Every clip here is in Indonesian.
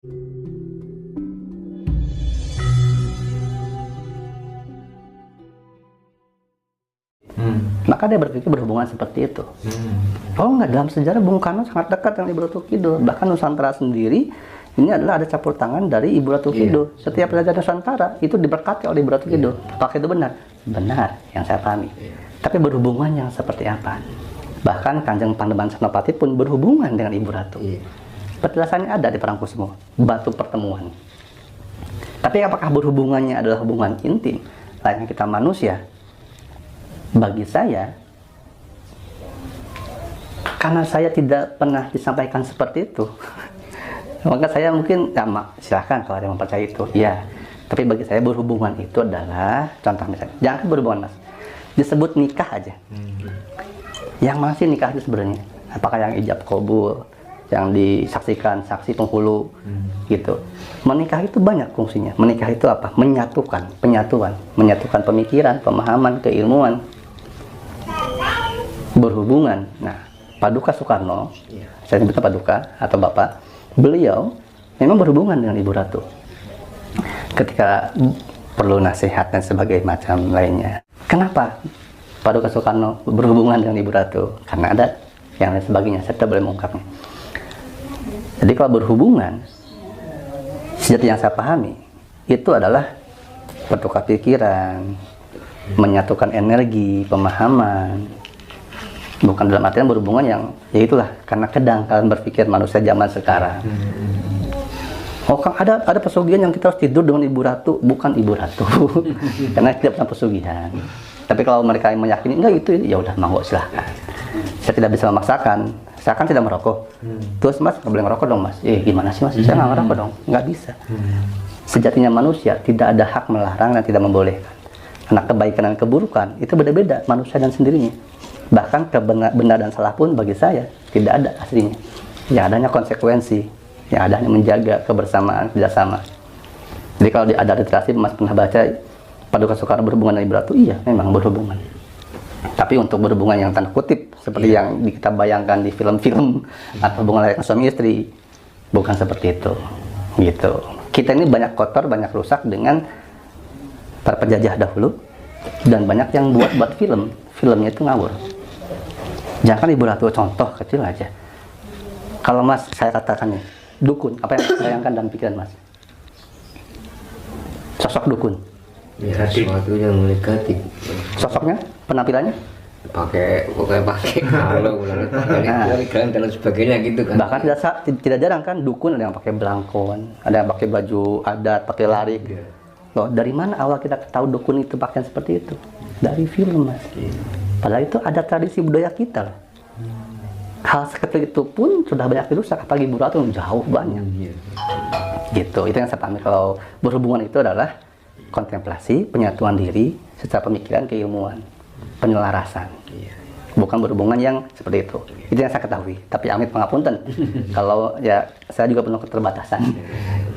Maka dia berpikir berhubungan seperti itu. Oh enggak, dalam sejarah Bung Karno sangat dekat dengan Ibu Ratu Kidul. Bahkan Nusantara sendiri ini adalah ada campur tangan dari Ibu Ratu Kidul. Setiap raja Nusantara itu diberkati oleh Ibu Ratu Kidul. Apakah itu benar? Benar, yang saya pahami. Tapi berhubungan yang seperti apa? Bahkan Kanjeng Pandeman Senopati pun berhubungan dengan Ibu Ratu. Penjelasannya ada di Parangkusumo, batu pertemuan. Tapi apakah berhubungannya adalah hubungan intim layaknya kita manusia? Bagi saya, karena saya tidak pernah disampaikan seperti itu, maka saya mungkin, ya silahkan kalau ada yang mempercayai itu, ya. Tapi bagi saya berhubungan itu adalah, contoh misalnya, jangan berhubungan mas, disebut nikah aja. Yang mana sih nikah itu sebenarnya? Apakah yang ijab kabul, yang disaksikan saksi penghulu, gitu. Menikah itu banyak fungsinya. Menikah itu apa? Menyatukan, penyatuan, menyatukan pemikiran, pemahaman, keilmuan. Berhubungan. Nah, Paduka Soekarno, saya sebutnya Paduka atau Bapak, beliau memang berhubungan dengan Ibu Ratu. Ketika perlu nasihat dan sebagainya macam lainnya. Kenapa Paduka Soekarno berhubungan dengan Ibu Ratu? Karena ada yang lain sebagainya, saya tidak boleh mengungkapnya. Jadi kalau berhubungan, sejati yang saya pahami, itu adalah bertukar pikiran, menyatukan energi, pemahaman. Bukan dalam artian berhubungan yang, ya itulah, karena kedangkalan berpikir manusia zaman sekarang. Oh kan ada pesugihan yang kita harus tidur dengan Ibu Ratu, bukan Ibu Ratu. Karena tidak pernah pesugihan. Tapi kalau mereka yang meyakini, enggak itu, ya udah monggo silahkan. Saya tidak bisa memaksakan, saya kan tidak merokok. Terus mas, nggak boleh ngerokok dong mas. Gimana sih mas, saya nggak ngerokok dong, nggak bisa. Sejatinya manusia tidak ada hak melarang dan tidak membolehkan. Karena kebaikan dan keburukan, itu beda-beda manusia dan sendirinya. Bahkan benar dan salah pun bagi saya tidak ada aslinya. Yang adanya konsekuensi, yang adanya menjaga kebersamaan, kerjasama. Jadi kalau ada literasi, mas pernah baca Paduka Soekarno berhubungan dengan Ibu Ratu, iya memang berhubungan. Tapi untuk berhubungan yang tanda kutip seperti yang kita bayangkan di film-film atau hubungan layaknya suami istri, bukan seperti itu. Gitu. Kita ini banyak kotor, banyak rusak dengan para penjajah dahulu, dan banyak yang buat film. Filmnya itu ngawur. Jangan Ibu Ratu, contoh kecil aja. Kalau mas, saya katakan nih, dukun, apa yang bayangkan dalam pikiran mas? Sosok dukun. Ya, sesuatu yang negatif. Sosoknya, penampilannya? pakai kalau dan sebagainya gitu kan. Bahkan tidak jarang kan dukun ada yang pakai belangkon, ada yang pakai baju adat, pakai larik. Loh, dari mana awal kita tahu dukun itu pakaian seperti itu? Dari film mas. Padahal itu ada tradisi budaya kita loh. Hal seperti itu pun sudah banyak dirusak, apalagi Ibu Ratu jauh banyak. Gitu, itu yang saya pahami. Kalau berhubungan itu adalah kontemplasi, penyatuan diri secara pemikiran, keilmuan, penyelarasan. Bukan berhubungan yang seperti itu. Itu yang saya ketahui. Tapi amit pangapunten. Kalau ya saya juga penuh keterbatasan.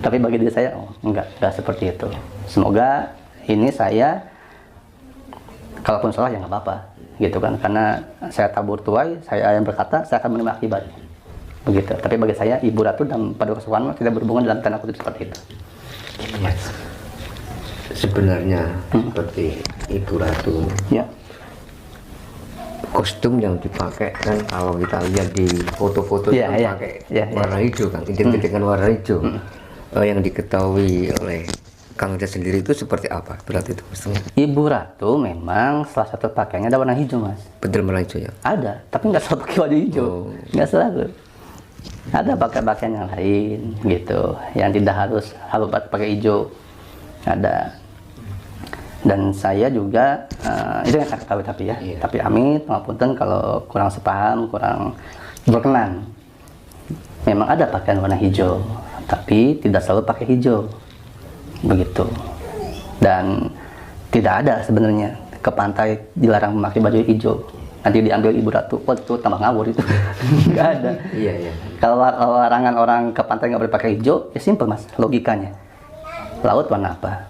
Tapi bagi diri saya, enggak seperti itu. Semoga ini saya, kalaupun salah ya nggak apa-apa. Gitu kan, karena saya tabur tuai, saya yang berkata, saya akan menerima akibatnya. Begitu. Tapi bagi saya, Ibu Ratu dan Paduka Soekarno tidak berhubungan dalam tanda kutip seperti itu. Ya. Sebenarnya seperti Ibu Ratu, ya. Kostum yang dipakai kan kalau kita lihat di foto-foto ya, yang pakai warna hijau kan, identik dengan warna hijau. Yang diketahui oleh Kang Ujat sendiri itu seperti apa berarti itu maksudnya? Ibu Ratu memang salah satu pakaiannya ada warna hijau mas. Betul warna hijau ya? Ada, tapi nggak selalu pakai baju hijau. Nggak selalu. Ada pakaian yang lain gitu, yang tidak harus pakai hijau. Ada. Dan saya juga itu yang saya ketahui tapi ya. Tapi amit, ngapunten kalau kurang sepaham, kurang berkenan. Memang ada pakaian warna hijau, tapi tidak selalu pakai hijau. Begitu. Dan tidak ada sebenarnya ke pantai dilarang memakai baju hijau. Nanti diambil Ibu Ratu, itu tambah ngawur itu. Nggak ada. Iya. Kalau larangan orang ke pantai nggak boleh pakai hijau, ya simpel mas, logikanya. Laut warna apa?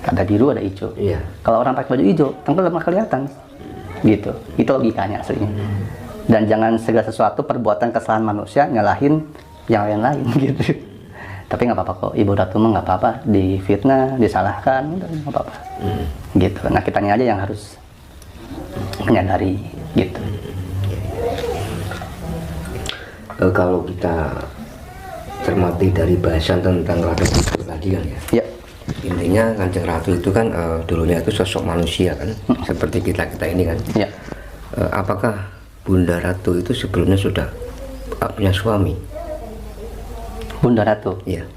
Ada biru, ada hijau. Iya. Kalau orang pakai baju hijau, tenggelam kelihatan. Gitu. Itu logikanya aslinya. Dan jangan segala sesuatu perbuatan kesalahan manusia nyalahin yang lain-lain gitu. Tapi nggak apa-apa kok, Ibu Ratu mah nggak apa-apa, difitnah, disalahkan, udah nggak apa-apa. Gitu. Nah kitanya aja yang harus menyadari gitu. Kalau kita cermati dari bahasan tentang Ratu Kidul tadi kan ya, Ya, intinya Kanjeng Ratu itu kan dulunya itu sosok manusia kan, seperti kita ini kan. ya. Apakah Bunda Ratu itu sebelumnya sudah punya suami? Bunda Ratu. Iya.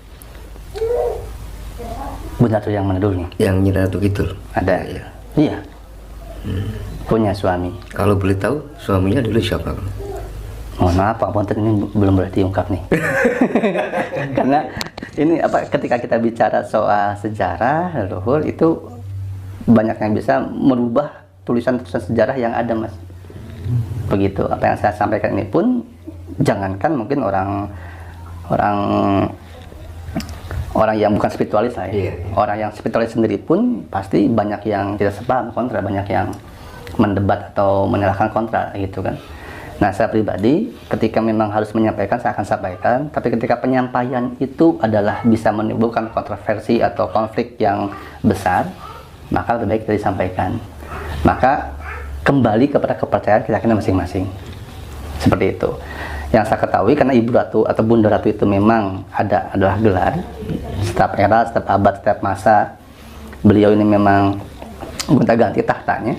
Bunda Ratu yang mana dulu nih? Yang Nyi Ratu Kidul. Ada. Iya. Iya. Punya suami. Kalau boleh tahu suaminya dulu siapa? Mohon maaf Pak Ponten, ini belum boleh diungkap nih. Karena ini apa, ketika kita bicara soal sejarah leluhur itu banyak yang bisa merubah tulisan-tulisan sejarah yang ada, Mas. Begitu. Apa yang saya sampaikan ini pun jangankan mungkin orang yang bukan spiritualis lah ya. Orang yang spiritualis sendiri pun pasti banyak yang tidak sepaham kontra, banyak yang mendebat atau menyalahkan kontra gitu kan. Nah, saya pribadi ketika memang harus menyampaikan, saya akan sampaikan, tapi ketika penyampaian itu adalah bisa menimbulkan kontroversi atau konflik yang besar, maka lebih baik kita disampaikan. Maka kembali kepada kepercayaan kita masing-masing. Seperti itu. Yang saya ketahui, karena Ibu Ratu atau Bunda Ratu itu memang adalah gelar setiap era, setiap abad, setiap masa. Beliau ini memang gonta-ganti tahtanya,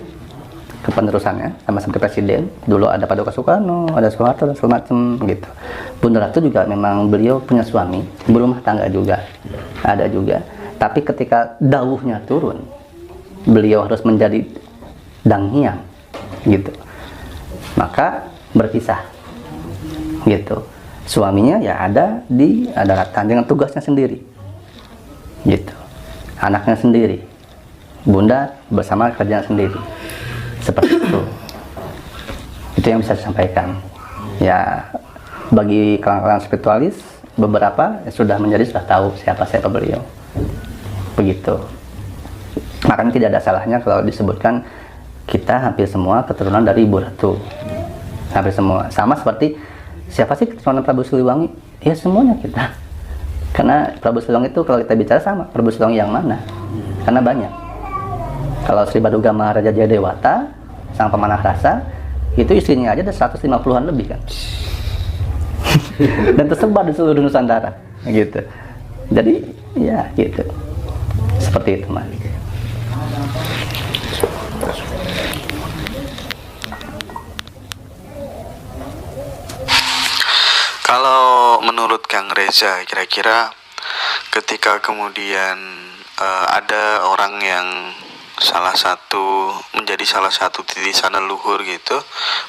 kepenerusannya, sama seperti presiden. Dulu ada Paduka Soekarno, ada Soeharto dan segala macam gitu. Bunda Ratu juga memang beliau punya suami, berumah tangga juga, ada juga. Tapi ketika dawuhnya turun, beliau harus menjadi danghiang gitu, maka berpisah gitu. Suaminya ya ada di daratan dengan tugasnya sendiri gitu, anaknya sendiri, Bunda bersama kerjanya sendiri, seperti itu yang bisa disampaikan ya. Bagi kalangan spiritualis beberapa sudah tahu siapa beliau, begitu. Makanya tidak ada salahnya kalau disebutkan kita hampir semua keturunan dari Ibu Ratu, hampir semua. Sama seperti siapa sih keturunan Prabu Siliwangi? Ya semuanya kita. Karena Prabu Siliwangi itu kalau kita bicara sama, Prabu Siliwangi yang mana? Karena banyak. Kalau Sri Baduga Maharaja Jayadewata, sang pemanah rasa, itu istrinya aja ada 150-an lebih kan. Dan tersebar di seluruh Nusantara gitu. Jadi ya gitu. Seperti itu, Mas. Kalau menurut Kang Reza, kira-kira ketika kemudian ada orang yang menjadi salah satu titisan leluhur gitu,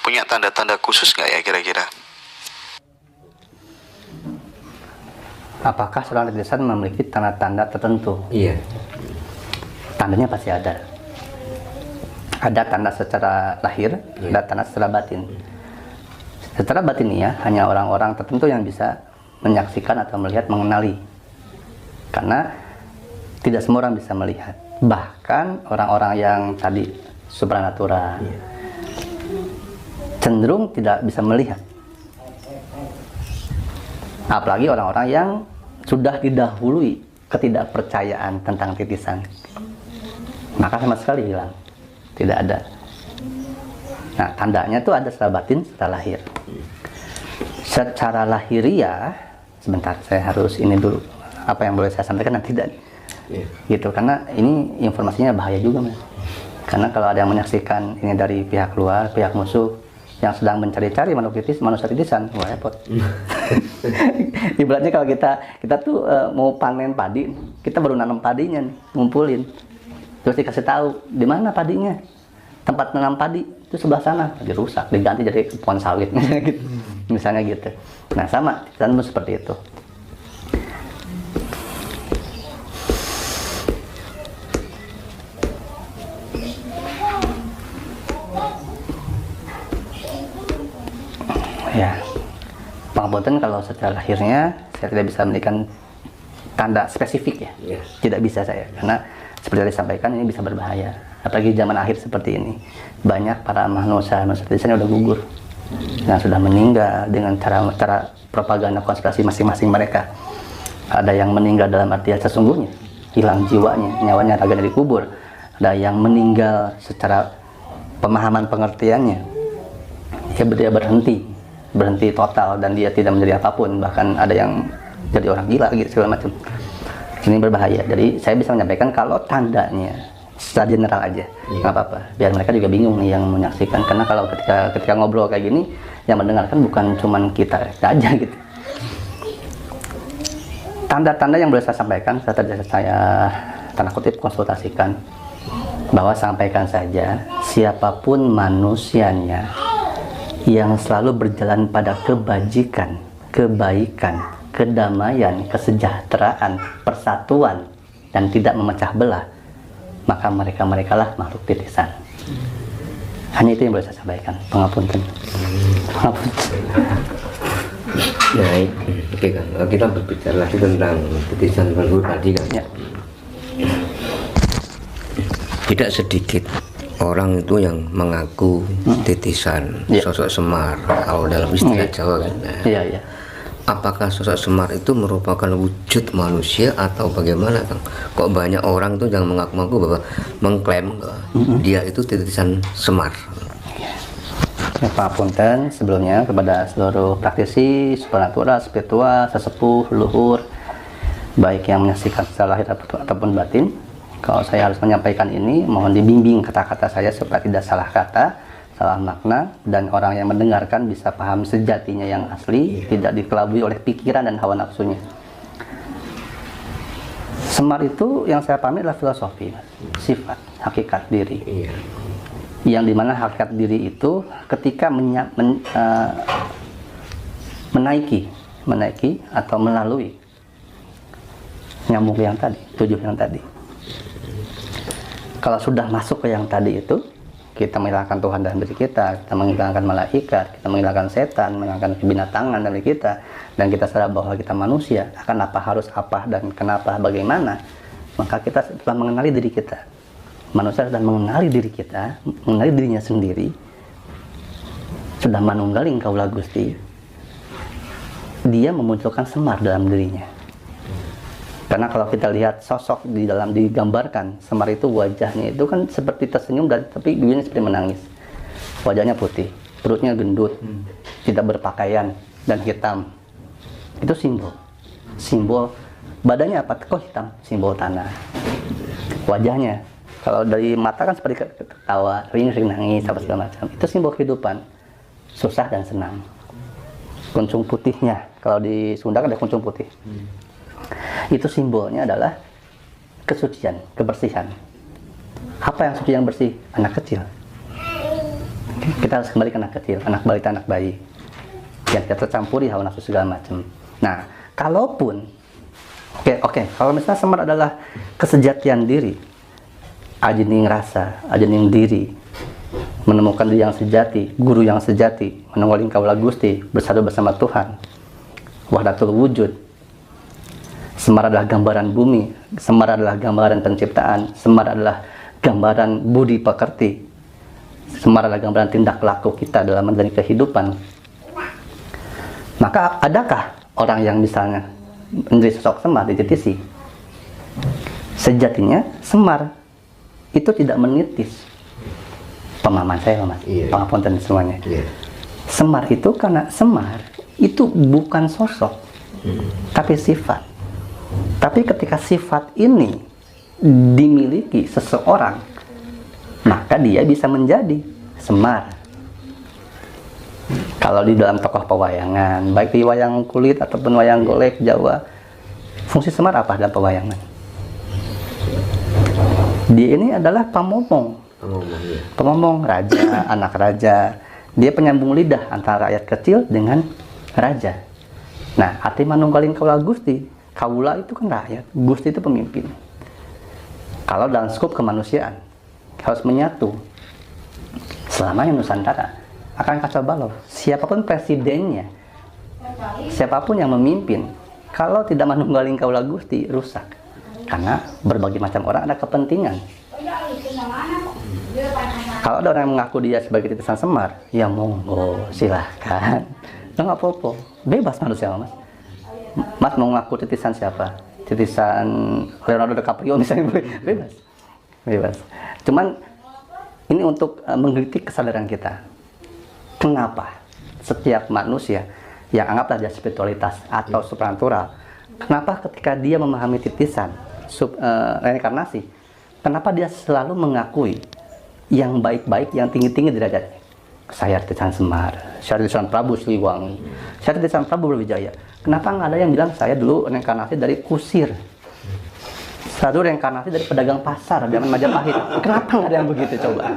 punya tanda-tanda khusus nggak ya kira-kira? Apakah seorang titisan memiliki tanda-tanda tertentu? Iya. Tandanya pasti ada. Ada tanda secara lahir, ada tanda secara batin. Secara batiniah hanya orang-orang tertentu yang bisa menyaksikan atau melihat, mengenali. Karena tidak semua orang bisa melihat. Bahkan orang-orang yang tadi supranatural cenderung tidak bisa melihat. Apalagi orang-orang yang sudah didahului ketidakpercayaan tentang titisan, maka sama sekali hilang, tidak ada. Nah, tandanya itu ada secara batin, secara lahir. Secara lahiriah, sebentar, saya harus ini dulu. Apa yang boleh saya sampaikan nanti tidak, gitu. Karena ini informasinya bahaya juga, Mas. Karena kalau ada yang menyaksikan ini dari pihak luar, pihak musuh yang sedang mencari-cari manusia titisan, wah repot. Ibaratnya kalau kita tuh mau panen padi, kita baru nanam padinya nih, ngumpulin, terus dikasih tahu di mana padinya, tempat nanam padi itu sebelah sana, dirusak, diganti jadi pohon sawit, gitu. Misalnya gitu. Nah sama, titisan pun seperti itu. Ya, Pangapunten kalau secara lahirnya saya tidak bisa memberikan tanda spesifik ya, tidak bisa saya, karena seperti yang disampaikan ini bisa berbahaya. Apalagi zaman akhir seperti ini, banyak para manusia titisan yang udah gugur, yang sudah meninggal dengan cara propaganda konspirasi masing-masing mereka. Ada yang meninggal dalam artian sesungguhnya, hilang jiwanya, nyawanya agak dikubur. Ada yang meninggal secara pemahaman pengertiannya, dia berhenti total dan dia tidak menjadi apapun, bahkan ada yang jadi orang gila gitu segala macam. Ini berbahaya. Jadi saya bisa menyampaikan kalau tandanya secara general aja, nggak apa-apa. Biar mereka juga bingung nih yang menyaksikan, karena kalau ketika ngobrol kayak gini, yang mendengarkan bukan cuman kita aja gitu. Tanda-tanda yang boleh saya sampaikan, saya tanda kutip konsultasikan, bahwa sampaikan saja siapapun manusianya yang selalu berjalan pada kebajikan, kebaikan, kedamaian, kesejahteraan, persatuan, dan tidak memecah belah, maka mereka-merekalah makhluk titisan. Hanya itu yang boleh saya sampaikan. Pengapunten. Baik, oke Kang. Kita berbicara lagi tentang titisan leluhur tadi kan. Ya. Tidak sedikit orang itu yang mengaku titisan sosok Semar, kalau dalam istilah Jawa kan. Nah, Iya. apakah sosok Semar itu merupakan wujud manusia atau bagaimana Kang? Kok banyak orang tuh yang mengaku-ngaku bahwa mengklaim bahwa dia itu titisan Semar. Ya, Pangapunten sebelumnya kepada seluruh praktisi supernatural, spiritual, sesepuh, leluhur, baik yang menyaksikan secara lahir ataupun batin. Kalau saya harus menyampaikan ini, mohon dibimbing kata-kata saya supaya tidak salah kata, salah makna, dan orang yang mendengarkan bisa paham sejatinya yang asli, tidak dikelabui oleh pikiran dan hawa nafsunya. Semar itu yang saya pahami adalah filosofi, sifat, hakikat diri. Yang dimana hakikat diri itu ketika menaiki atau melalui nyambung ke yang tadi, tujuh yang tadi. Kalau sudah masuk ke yang tadi itu, kita menghilangkan Tuhan dalam diri kita menghilangkan malaikat, kita menghilangkan setan, menghilangkan kebinatangan dari kita, dan kita sadar bahwa kita manusia, akan apa, harus apa, dan kenapa, bagaimana, maka kita telah mengenali diri kita. Manusia sudah mengenali diri kita, mengenali dirinya sendiri, sudah manunggaling kaulah Gusti, dia memunculkan Semar dalam dirinya. Karena kalau kita lihat sosok di dalam digambarkan, Semar itu wajahnya itu kan seperti tersenyum, tapi bibirnya seperti menangis. Wajahnya putih, perutnya gendut, tidak berpakaian, dan hitam. Itu simbol badannya apa? Kok hitam? Simbol tanah. Wajahnya, kalau dari mata kan seperti ketawa, sering nangis, apa segala macam. Itu simbol kehidupan, susah dan senang. Kuncung putihnya, kalau di Sunda kan ada kuncung putih. Itu simbolnya adalah kesucian, kebersihan. Apa yang suci, yang bersih? Anak kecil. Kita harus kembali ke anak kecil, anak balita, anak bayi. Yang kita tercampuri hawa nafsu segala macam. Nah, kalaupun kalau misalnya Semar adalah kesejatian diri, ajening rasa, ajening diri, menemukan diri yang sejati, guru yang sejati, menunggaling kaulah Gusti, bersatu bersama Tuhan, wahdatul wujud. Semar adalah gambaran bumi, Semar adalah gambaran penciptaan, Semar adalah gambaran budi pekerti, Semar adalah gambaran tindak laku kita dalam menjalani kehidupan. Maka adakah orang yang misalnya menjadi sosok Semar dititisi? Sejatinya Semar itu tidak menitis. Pemahaman saya, Mas. Pangapunten semuanya. Semar itu karena Semar itu bukan sosok, tapi sifat. Tapi ketika sifat ini dimiliki seseorang, maka dia bisa menjadi Semar. Kalau di dalam tokoh pewayangan, baik di wayang kulit ataupun wayang golek Jawa, fungsi Semar apa dalam pewayangan? Dia ini adalah pemomong raja, anak raja. Dia penyambung lidah antara rakyat kecil dengan raja. Nah, arti manunggaling kaulah Gusti, kaula itu kan rakyat, Gusti itu pemimpin. Kalau dalam skop kemanusiaan harus menyatu. Selamanya Nusantara akan kacau balau. Siapapun presidennya, siapapun yang memimpin, kalau tidak manunggaling kaulah Gusti, rusak. Karena berbagai macam orang ada kepentingan. Kalau ada orang yang mengaku dia sebagai titisan Semar, ya monggo, silahkan. Nggak apa-apa, bebas manusia, Mas. Mas mau ngaku titisan siapa? Titisan Leonardo DiCaprio misalnya, boleh, bebas, bebas. Cuman ini untuk menggelitik kesadaran kita. Kenapa setiap manusia yang anggaplah dia spiritualitas atau supranatural, kenapa ketika dia memahami titisan reinkarnasi, kenapa dia selalu mengakui yang baik-baik, yang tinggi-tinggi derajatnya? Saya titisan Semar, saya titisan Prabu Siliwangi, saya titisan Prabu Brawijaya. Kenapa nggak ada yang bilang saya dulu reinkarnasi dari kusir, saya dulu reinkarnasi dari pedagang pasar zaman Majapahit? Kenapa nggak ada yang begitu coba?